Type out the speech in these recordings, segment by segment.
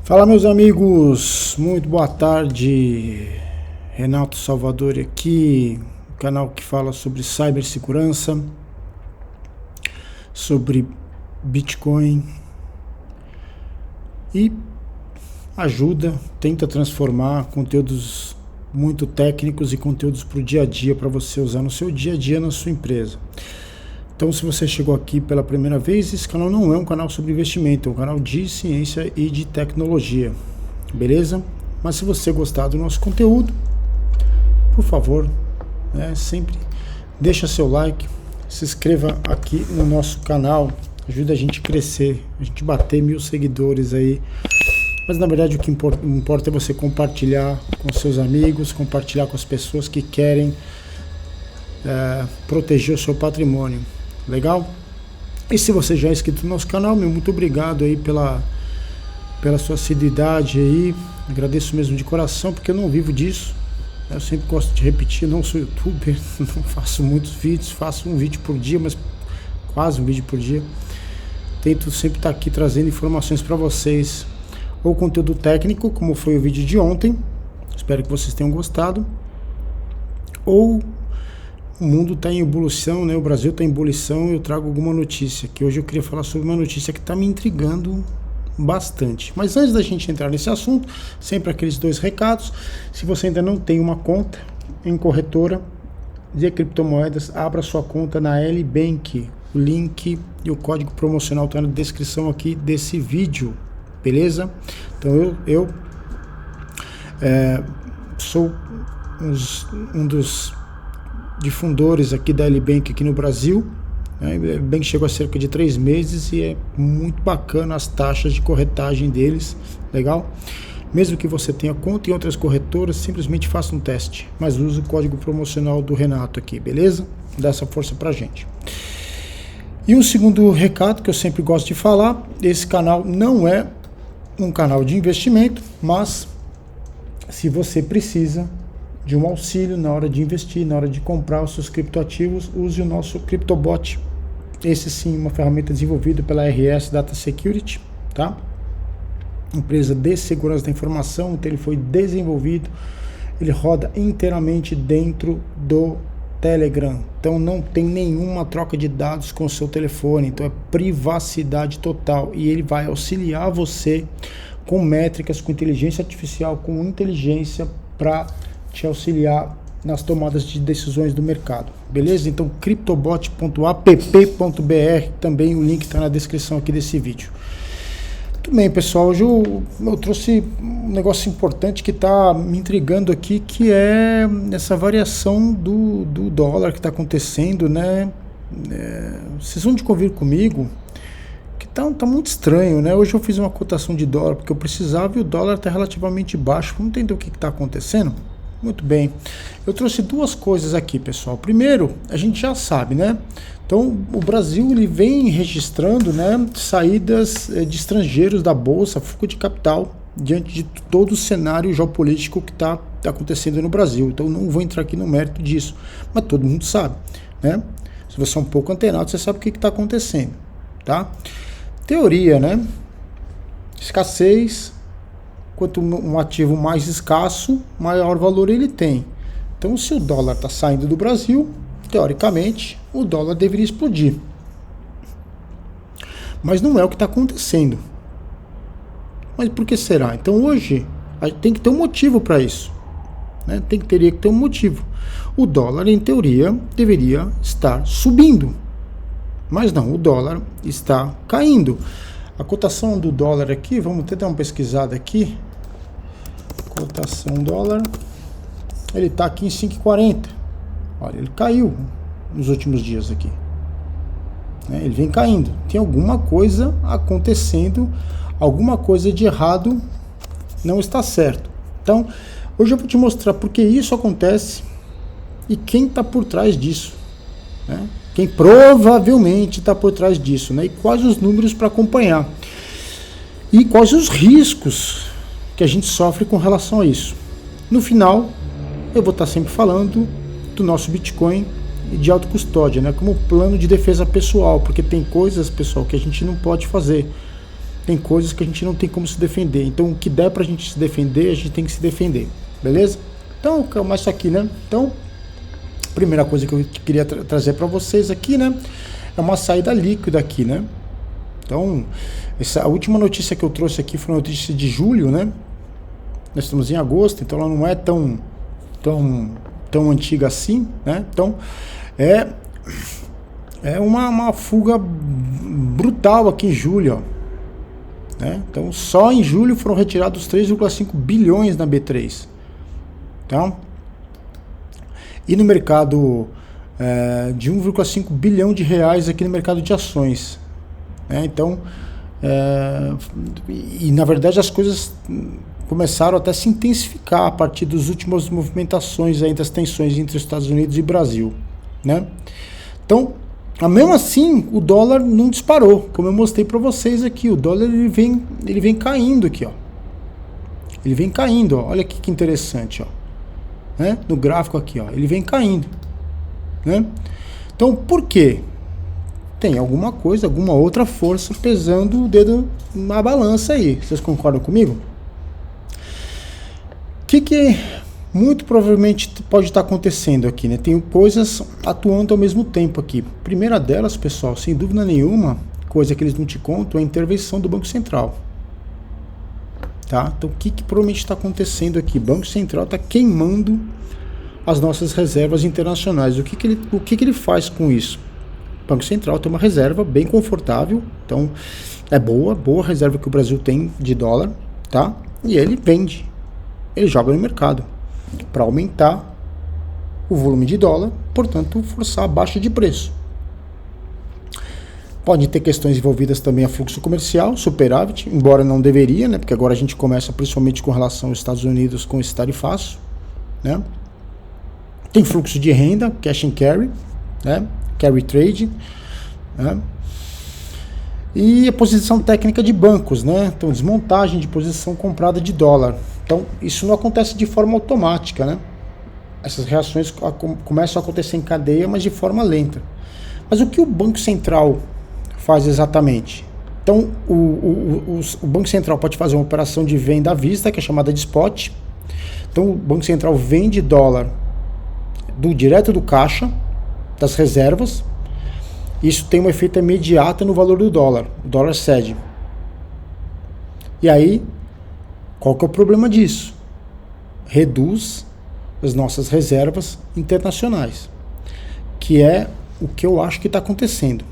Fala, meus amigos, muito boa tarde. Renato Salvador aqui, canal que fala sobre cibersegurança, sobre Bitcoin e tenta transformar conteúdos muito técnicos e conteúdos para o dia a dia, para você usar no seu dia a dia na sua empresa. Então, se você chegou aqui pela primeira vez, esse canal não é um canal sobre investimento, é um canal de ciência e de tecnologia, beleza? Mas se você gostar do nosso conteúdo, por favor, sempre deixa seu like, se inscreva aqui no nosso canal, ajuda a gente a crescer, a gente bater 1000 seguidores aí. Mas na verdade o que importa é você compartilhar com seus amigos, compartilhar com as pessoas que querem proteger o seu patrimônio. Legal? E se você já é inscrito no nosso canal, muito obrigado aí pela sua assiduidade aí. Agradeço mesmo de coração, porque eu não vivo disso. Eu sempre gosto de repetir, não sou youtuber, não faço muitos vídeos, faço um vídeo por dia, mas quase um vídeo por dia. Tento sempre estar aqui trazendo informações para vocês, ou conteúdo técnico, como foi o vídeo de ontem. Espero que vocês tenham gostado. Ou o mundo está em ebulição, né? O Brasil está em ebulição. Eu trago alguma notícia, que hoje eu queria falar sobre uma notícia que está me intrigando bastante. Mas antes da gente entrar nesse assunto, sempre aqueles 2 recados. Se você ainda não tem uma conta em corretora de criptomoedas, abra sua conta na LBank. O link e o código promocional está na descrição aqui desse vídeo, beleza? Então eu sou um dos difundores aqui da LBank aqui no Brasil. A LBank chegou a cerca de 3 meses e é muito bacana as taxas de corretagem deles, legal? Mesmo que você tenha conta em outras corretoras, simplesmente faça um teste, mas use o código promocional do Renato aqui, beleza? Dá essa força pra gente. E um segundo recado que eu sempre gosto de falar, esse canal não é um canal de investimento, mas se você precisa de um auxílio na hora de investir, na hora de comprar os seus criptoativos, use o nosso CryptoBot. Esse sim, uma ferramenta desenvolvida pela RS Data Security, tá? Empresa de segurança da informação. Então ele foi desenvolvido, ele roda inteiramente dentro do Telegram. Então não tem nenhuma troca de dados com o seu telefone, então é privacidade total, e ele vai auxiliar você com métricas, com inteligência artificial, com inteligência para te auxiliar nas tomadas de decisões do mercado, beleza? Então cryptobot.app.br, também o link está na descrição aqui desse vídeo. Muito bem, pessoal, hoje eu trouxe um negócio importante que está me intrigando aqui, que é essa variação do dólar que está acontecendo, né? Vocês vão de convir comigo que tá muito estranho, né? Hoje eu fiz uma cotação de dólar porque eu precisava e o dólar está relativamente baixo. Vamos entender o que está acontecendo? Muito bem, eu trouxe 2 coisas aqui, pessoal. Primeiro, a gente já sabe, né? Então, o Brasil ele vem registrando, né, saídas de estrangeiros da Bolsa, fuga de capital, diante de todo o cenário geopolítico que está acontecendo no Brasil. Então, não vou entrar aqui no mérito disso, mas todo mundo sabe, né? Se você é um pouco antenado, você sabe o que está acontecendo, tá? Teoria, né? Escassez. Quanto um ativo mais escasso, maior valor ele tem. Então, se o dólar está saindo do Brasil, teoricamente, o dólar deveria explodir. Mas não é o que está acontecendo. Mas por que será? Então, hoje, a gente tem que ter um motivo para isso, né? Teria que ter um motivo. O dólar, em teoria, deveria estar subindo. Mas não, o dólar está caindo. A cotação do dólar aqui, vamos até dar uma pesquisada aqui. Cotação dólar, ele está aqui em 5,40. Olha, ele caiu nos últimos dias aqui. Ele vem caindo. Tem alguma coisa acontecendo, alguma coisa de errado não está certo. Então, hoje eu vou te mostrar por que isso acontece e quem está por trás disso, né? Quem provavelmente está por trás disso, né? E quais os números para acompanhar. E quais os riscos que a gente sofre com relação a isso. No final, eu vou estar sempre falando do nosso Bitcoin e de autocustódia, né? Como plano de defesa pessoal, porque tem coisas, pessoal, que a gente não pode fazer. tem coisas que a gente não tem como se defender. Então, o que der pra gente se defender, a gente tem que se defender, beleza? Então, começa isso aqui, né? Então, primeira coisa que eu queria trazer para vocês aqui, né? É uma saída líquida aqui, né? Então, a última notícia que eu trouxe aqui foi uma notícia de julho, né? Nós estamos em agosto, então ela não é tão antiga assim, né? Então, é uma fuga brutal aqui em julho, ó, né? Então, só em julho foram retirados 3,5 bilhões na B3, tá? E no mercado de 1,5 bilhão de reais aqui no mercado de ações, né? Então, e na verdade as coisas começaram até a se intensificar a partir das últimas movimentações aí das tensões entre os Estados Unidos e Brasil, né? Então, mesmo assim, o dólar não disparou, como eu mostrei para vocês aqui. O dólar ele vem caindo aqui, ó. Ele vem caindo, ó. Olha aqui que interessante, ó. Né? No gráfico aqui, ó, ele vem caindo, né? Então, por quê? Tem alguma coisa, alguma outra força pesando o dedo na balança aí. Vocês concordam comigo? O que muito provavelmente pode estar acontecendo aqui, né? Tem coisas atuando ao mesmo tempo aqui. Primeira delas, pessoal, sem dúvida nenhuma, coisa que eles não te contam, é a intervenção do Banco Central. Tá? Então, o que provavelmente está acontecendo aqui? O Banco Central está queimando as nossas reservas internacionais. O que ele faz com isso? O Banco Central tem uma reserva bem confortável, então é boa reserva que o Brasil tem de dólar, tá? E ele vende, ele joga no mercado para aumentar o volume de dólar, portanto, forçar a baixa de preço. Pode ter questões envolvidas também a fluxo comercial, superávit, embora não deveria, né? Porque agora a gente começa principalmente com relação aos Estados Unidos com esse tarifaço, né? Tem fluxo de renda, cash and carry, né? Carry trade, né? E a posição técnica de bancos, né? Então, desmontagem de posição comprada de dólar. Então, isso não acontece de forma automática, né? Essas reações começam a acontecer em cadeia, mas de forma lenta. Mas o que o Banco Central faz exatamente? Então, o Banco Central pode fazer uma operação de venda à vista, que é chamada de spot. Então, o Banco Central vende dólar direto do caixa, das reservas. Isso tem um efeito imediato no valor do dólar. O dólar cede. E aí, qual que é o problema disso? Reduz as nossas reservas internacionais, que é o que eu acho que está acontecendo.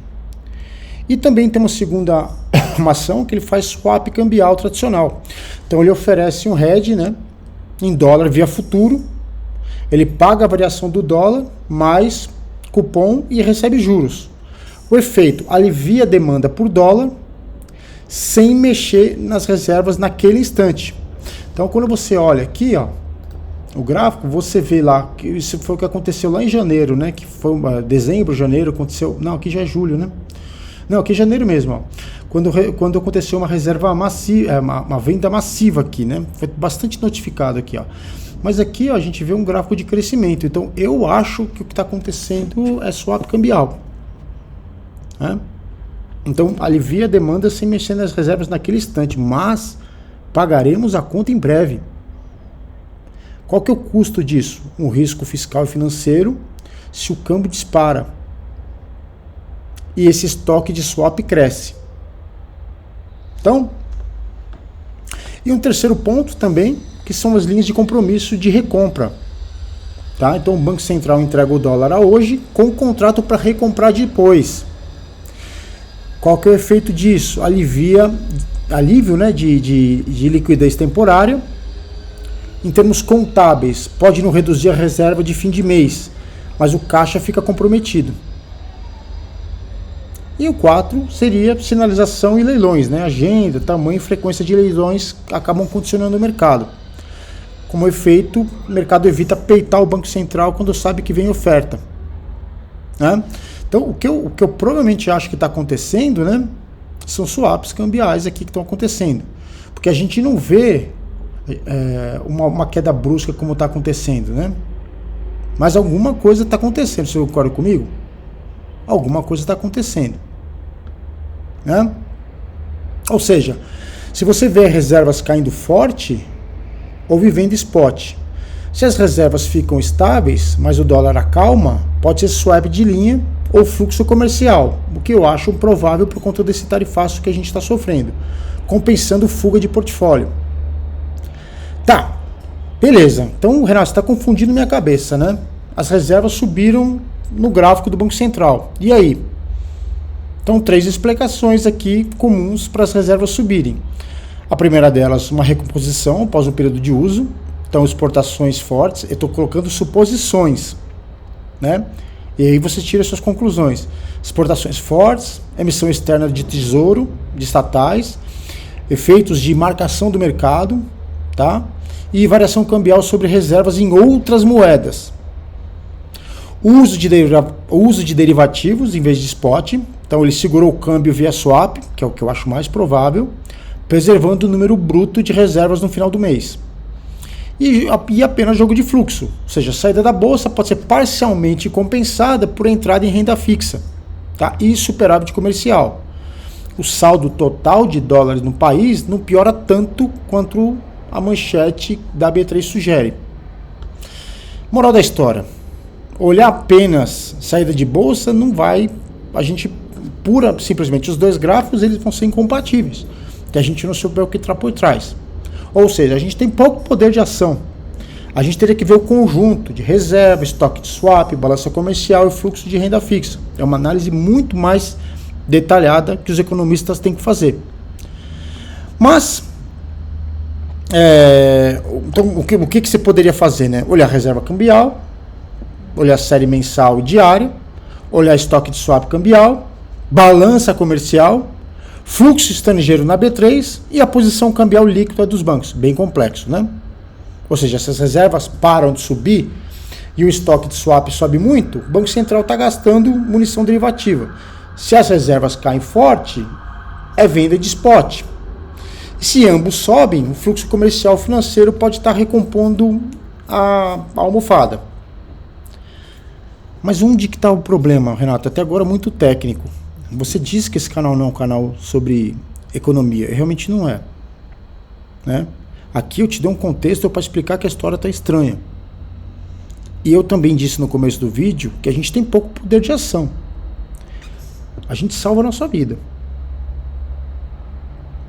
E também tem uma segunda ação que ele faz swap cambial tradicional. Então ele oferece um hedge, né, em dólar via futuro. Ele paga a variação do dólar mais cupom e recebe juros. O efeito alivia a demanda por dólar sem mexer nas reservas naquele instante. Então quando você olha aqui, ó, o gráfico, você vê lá que isso foi o que aconteceu lá em janeiro, né? Que foi dezembro, janeiro, aconteceu. Não, aqui já é julho, né? Não, aqui é janeiro mesmo, ó. Quando aconteceu uma reserva massiva, uma venda massiva aqui, né? Foi bastante notificado aqui, ó. Mas aqui, ó, a gente vê um gráfico de crescimento. Então, eu acho que o que está acontecendo é swap cambial, né? Então, alivia a demanda sem mexer nas reservas naquele instante, mas pagaremos a conta em breve. Qual que é o custo disso? Um risco fiscal e financeiro se o câmbio dispara e esse estoque de swap cresce. Então, e um terceiro ponto também, que são as linhas de compromisso de recompra. Tá? Então o Banco Central entrega o dólar a hoje com o contrato para recomprar depois. Qual que é o efeito disso? Alívio, né, de liquidez temporária. Em termos contábeis, pode não reduzir a reserva de fim de mês, mas o caixa fica comprometido. E o 4 seria sinalização e leilões, né? Agenda, tamanho e frequência de leilões acabam condicionando o mercado. Como efeito, o mercado evita peitar o Banco Central quando sabe que vem oferta, né? Então, o que eu provavelmente acho que está acontecendo, né, são swaps cambiais aqui que estão acontecendo. Porque a gente não vê uma queda brusca como está acontecendo, né? Mas alguma coisa está acontecendo. Você concorda comigo? Alguma coisa está acontecendo, né? Ou seja, se você vê reservas caindo forte, houve venda spot. Se as reservas ficam estáveis, mas o dólar acalma, pode ser swap de linha ou fluxo comercial, o que eu acho provável por conta desse tarifaço que a gente está sofrendo, compensando fuga de portfólio. Tá, beleza. Então, Renato, você está confundindo minha cabeça, né? As reservas subiram no gráfico do Banco Central. E aí? Então, 3 explicações aqui comuns para as reservas subirem. A primeira delas, uma recomposição após um período de uso. Então, exportações fortes. Eu estou colocando suposições, né? E aí você tira suas conclusões. Exportações fortes, emissão externa de tesouro, de estatais, efeitos de marcação do mercado, tá? E variação cambial sobre reservas em outras moedas. Uso de derivativos em vez de spot. Então ele segurou o câmbio via swap, que é o que eu acho mais provável, preservando o número bruto de reservas no final do mês. E apenas jogo de fluxo, ou seja, a saída da bolsa pode ser parcialmente compensada por entrada em renda fixa, tá? E superávit comercial. O saldo total de dólares no país não piora tanto quanto a manchete da B3 sugere. Moral da história: olhar apenas saída de bolsa não vai, simplesmente os dois gráficos eles vão ser incompatíveis, que a gente não souber o que está por trás. Ou seja, a gente tem pouco poder de ação. A gente teria que ver o conjunto de reserva, estoque de swap, balança comercial e fluxo de renda fixa. É uma análise muito mais detalhada que os economistas têm que fazer. Mas, então, o que você poderia fazer, né? Olhar a reserva cambial, olhar a série mensal e diária, olhar estoque de swap cambial, balança comercial, fluxo estrangeiro na B3 e a posição cambial líquida dos bancos. Bem complexo, né? Ou seja, se as reservas param de subir e o estoque de swap sobe muito, o Banco Central está gastando munição derivativa. Se as reservas caem forte, é venda de spot. Se ambos sobem, o fluxo comercial financeiro pode estar recompondo a almofada. Mas onde que está o problema, Renato? Até agora muito técnico. Você disse que esse canal não é um canal sobre economia. Realmente não é, né? Aqui eu te dei um contexto para explicar que a história está estranha. E eu também disse no começo do vídeo que a gente tem pouco poder de ação. A gente salva a nossa vida.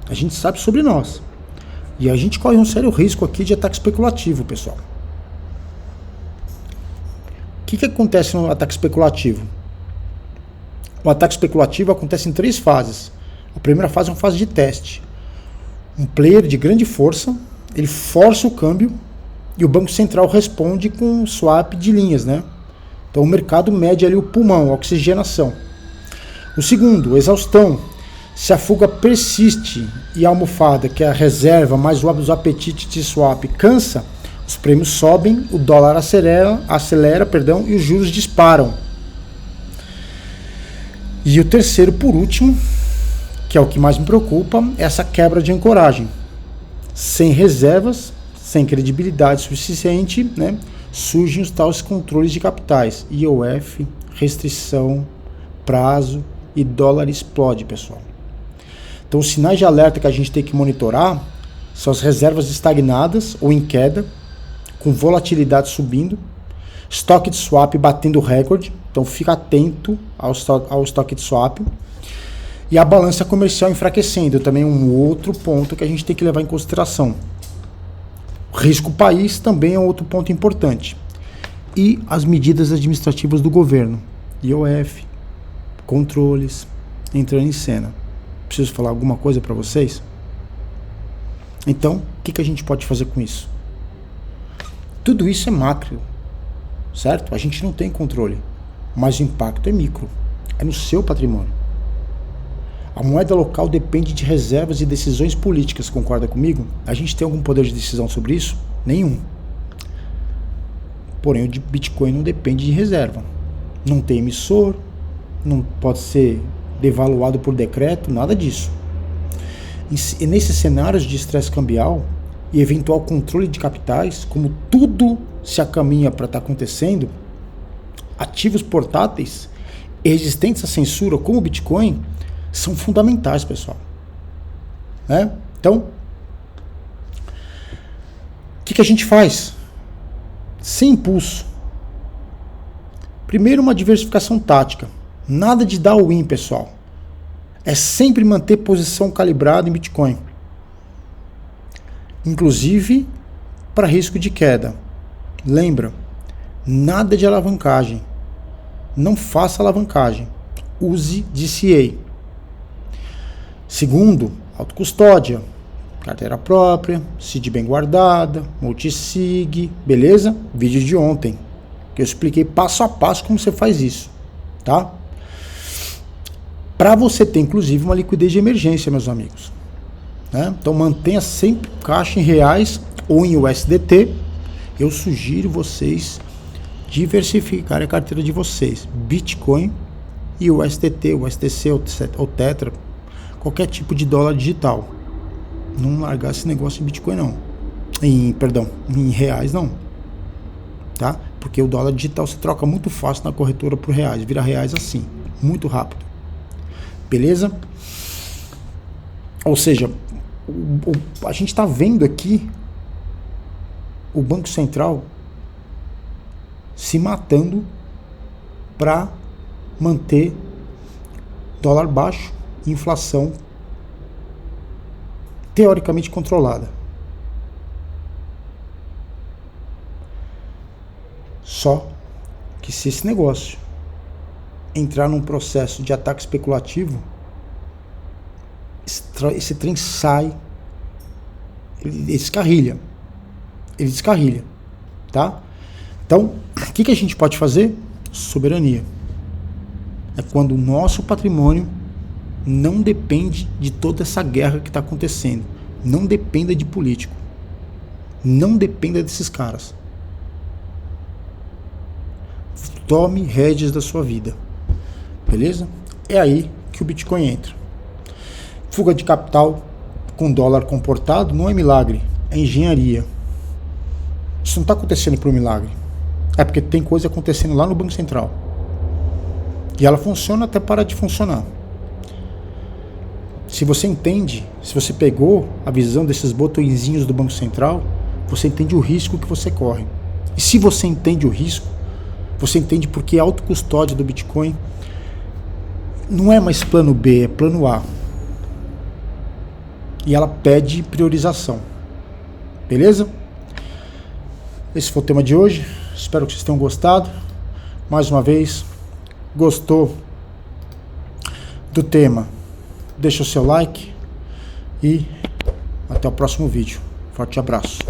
A gente sabe sobre nós. E a gente corre um sério risco aqui de ataque especulativo, pessoal. O que acontece no ataque especulativo? O ataque especulativo acontece em 3 fases. A primeira fase é uma fase de teste. Um player de grande força, ele força o câmbio e o Banco Central responde com swap de linhas, né? Então o mercado mede ali o pulmão, a oxigenação. O segundo, exaustão. Se a fuga persiste e a almofada, que é a reserva mais os apetites de swap, cansa, os prêmios sobem, o dólar acelera, e os juros disparam. E o terceiro, por último, que é o que mais me preocupa, é essa quebra de ancoragem. Sem reservas, sem credibilidade suficiente, né, surgem os tais controles de capitais, IOF, restrição, prazo e dólar explode, pessoal. Então os sinais de alerta que a gente tem que monitorar são as reservas estagnadas ou em queda, com volatilidade subindo, estoque de swap batendo recorde, então fica atento ao estoque de swap, e a balança comercial enfraquecendo, também um outro ponto que a gente tem que levar em consideração. O risco país também é um outro ponto importante. E as medidas administrativas do governo, IOF, controles, entrando em cena. Preciso falar alguma coisa para vocês? Então, o que a gente pode fazer com isso? Tudo isso é macro, certo? A gente não tem controle, mas o impacto é micro, é no seu patrimônio. A moeda local depende de reservas e decisões políticas, concorda comigo? A gente tem algum poder de decisão sobre isso? Nenhum. Porém, o de Bitcoin não depende de reserva. Não tem emissor, não pode ser devaluado por decreto, nada disso. E nesses cenários de estresse cambial e eventual controle de capitais, como tudo se acaminha para estar acontecendo, ativos portáteis e resistentes à censura como o Bitcoin são fundamentais, pessoal. né? Então, o que a gente faz? Sem impulso. Primeiro, uma diversificação tática. Nada de dar win, pessoal. É sempre manter posição calibrada em Bitcoin. Inclusive para risco de queda. Lembra, nada de alavancagem. Não faça alavancagem. Use DCA. Segundo, autocustódia. Carteira própria, seed bem guardada, multisig, beleza? Vídeo de ontem, que eu expliquei passo a passo como você faz isso, tá? Para você ter, inclusive, uma liquidez de emergência, meus amigos. Né? Então mantenha sempre caixa em reais ou em USDT. Eu sugiro vocês diversificarem a carteira de vocês. Bitcoin e USDT, USDC ou Tetra, qualquer tipo de dólar digital. Não largar esse negócio em Bitcoin não. Em reais não. Tá? Porque o dólar digital se troca muito fácil na corretora por reais. Vira reais assim, muito rápido. Beleza? Ou seja, a gente está vendo aqui o Banco Central se matando para manter dólar baixo e inflação teoricamente controlada. Só que se esse negócio entrar num processo de ataque especulativo, esse trem sai, ele descarrilha, tá? Então, o que a gente pode fazer? Soberania. É quando o nosso patrimônio não depende de toda essa guerra que está acontecendo. Não dependa de político. Não dependa desses caras. Tome rédeas da sua vida. Beleza? É aí que o Bitcoin entra. Fuga de capital com dólar comportado não é milagre, é engenharia. Isso não está acontecendo por um milagre. É porque tem coisa acontecendo lá no Banco Central. E ela funciona até parar de funcionar. Se você entende, se você pegou a visão desses botõezinhos do Banco Central, você entende o risco que você corre. E se você entende o risco, você entende porque a autocustódia do Bitcoin não é mais plano B, é plano A. E ela pede priorização. Beleza? Esse foi o tema de hoje. Espero que vocês tenham gostado. Mais uma vez, gostou do tema? Deixa o seu like e até o próximo vídeo. Forte abraço.